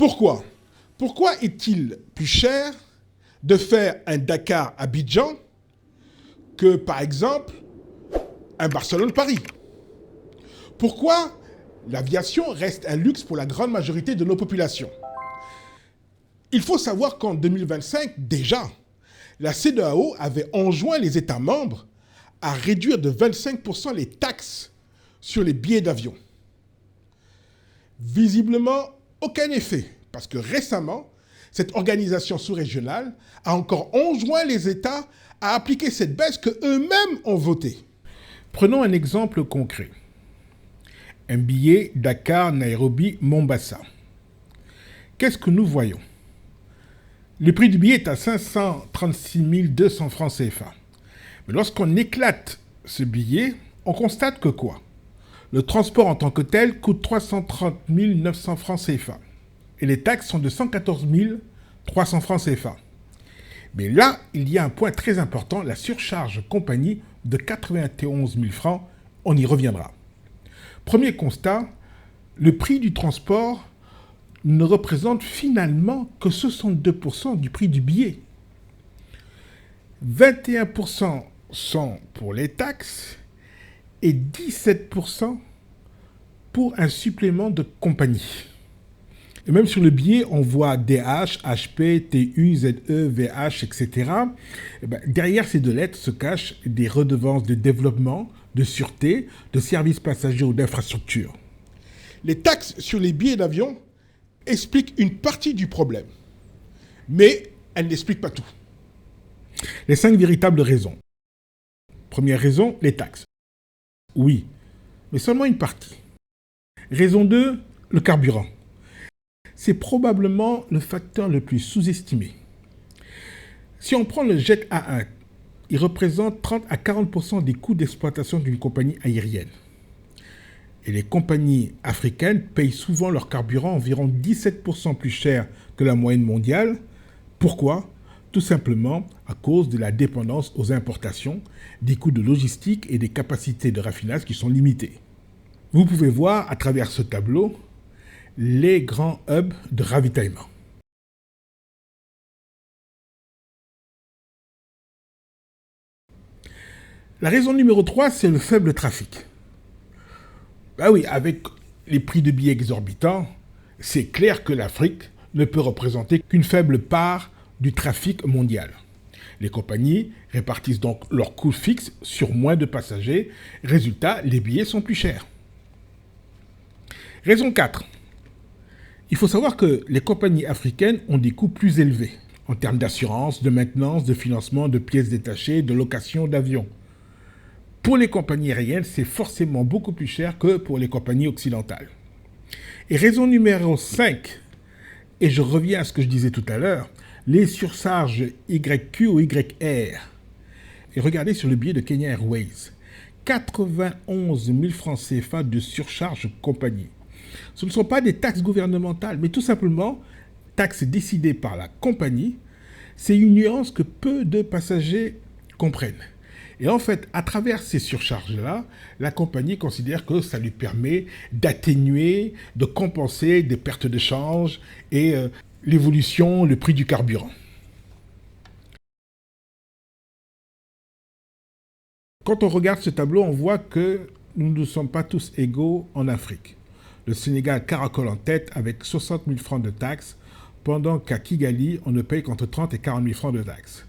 Pourquoi? Pourquoi est-il plus cher de faire un Dakar-Abidjan que, par exemple, un Barcelone-Paris? Pourquoi l'aviation reste un luxe pour la grande majorité de nos populations? Il faut savoir qu'en 2025, déjà, la CEDEAO avait enjoint les États membres à réduire de 25% les taxes sur les billets d'avion. Visiblement, aucun effet, parce que récemment, cette organisation sous-régionale a encore enjoint les États à appliquer cette baisse qu'eux-mêmes ont votée. Prenons un exemple concret. Un billet Dakar-Nairobi-Mombasa. Qu'est-ce que nous voyons? Le prix du billet est à 536 200 francs CFA. Mais lorsqu'on éclate ce billet, on constate que quoi? Le transport en tant que tel coûte 330 900 francs CFA. Et les taxes sont de 114 300 francs CFA. Mais là, il y a un point très important, la surcharge compagnie de 91 000 francs. On y reviendra. Premier constat, le prix du transport ne représente finalement que 62% du prix du billet. 21% sont pour les taxes et 17% pour un supplément de compagnie. Et même sur le billet, on voit DH, HP, TU, ZE, VH, etc. Derrière ces deux lettres se cachent des redevances de développement, de sûreté, de services passagers ou d'infrastructures. Les taxes sur les billets d'avion expliquent une partie du problème, mais elles n'expliquent pas tout. Les 5 véritables raisons. Première raison, les taxes. Oui, mais seulement une partie. Raison 2, le carburant. C'est probablement le facteur le plus sous-estimé. Si on prend le jet A1, il représente 30 à 40% des coûts d'exploitation d'une compagnie aérienne. Et les compagnies africaines payent souvent leur carburant environ 17% plus cher que la moyenne mondiale. Pourquoi? Tout simplement à cause de la dépendance aux importations, des coûts de logistique et des capacités de raffinage qui sont limitées. Vous pouvez voir à travers ce tableau les grands hubs de ravitaillement. La raison numéro 3, c'est le faible trafic. Oui, avec les prix de billets exorbitants, c'est clair que l'Afrique ne peut représenter qu'une faible part du trafic mondial. Les compagnies répartissent donc leurs coûts fixes sur moins de passagers. Résultat, les billets sont plus chers. Raison 4. Il faut savoir que les compagnies africaines ont des coûts plus élevés en termes d'assurance, de maintenance, de financement, de pièces détachées, de location d'avions. Pour les compagnies aériennes, c'est forcément beaucoup plus cher que pour les compagnies occidentales. Et raison numéro 5, et je reviens à ce que je disais tout à l'heure, les surcharges YQ ou YR. Et regardez sur le billet de Kenya Airways, 91 000 francs CFA de surcharge compagnie. Ce ne sont pas des taxes gouvernementales, mais tout simplement taxes décidées par la compagnie. C'est une nuance que peu de passagers comprennent. Et en fait, à travers ces surcharges-là, la compagnie considère que ça lui permet d'atténuer, de compenser des pertes de change et l'évolution, le prix du carburant. Quand on regarde ce tableau, on voit que nous ne sommes pas tous égaux en Afrique. Le Sénégal caracole en tête avec 60 000 francs de taxes, pendant qu'à Kigali, on ne paye qu'entre 30 et 40 000 francs de taxes.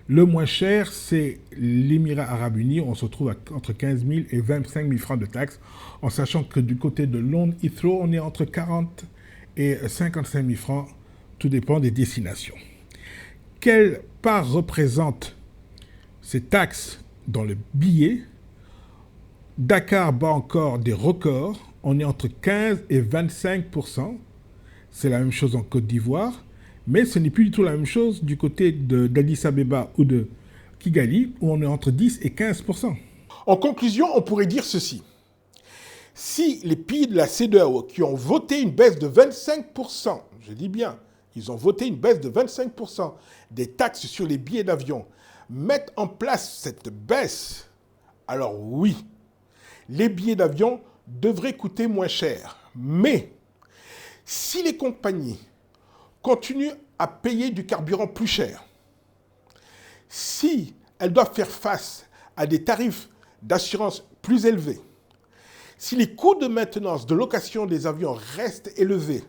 Le moins cher, c'est l'Émirat arabe uni. On se trouve entre 15 000 et 25 000 francs de taxes, en sachant que du côté de Londres Heathrow, on est entre 40 et 55 000 francs. Tout dépend des destinations. Quelle part représentent ces taxes dans le billet? Dakar bat encore des records. On est entre 15 et 25%. C'est la même chose en Côte d'Ivoire. Mais ce n'est plus du tout la même chose du côté d'Addis Abeba ou de Kigali, où on est entre 10 et 15%. En conclusion, on pourrait dire ceci. Si les pays de la CEDEAO qui ont voté une baisse de 25%, je dis bien, ils ont voté une baisse de 25% des taxes sur les billets d'avion, mettent en place cette baisse, alors oui, les billets d'avion devraient coûter moins cher. Mais Si les compagnies continuent à payer du carburant plus cher, si elles doivent faire face à des tarifs d'assurance plus élevés, si les coûts de maintenance, de location des avions restent élevés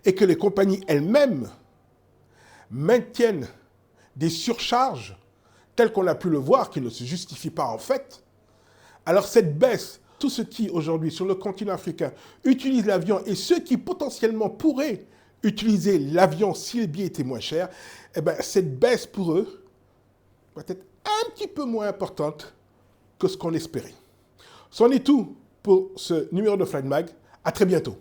et que les compagnies elles-mêmes maintiennent des surcharges telles qu'on a pu le voir, qui ne se justifient pas en fait, alors cette baisse, tous ceux qui aujourd'hui sur le continent africain utilisent l'avion et ceux qui potentiellement pourraient utiliser l'avion si les billets étaient moins chers, eh bien, cette baisse pour eux va être un petit peu moins importante que ce qu'on espérait. C'en est tout pour ce numéro de Flight Mag. À très bientôt.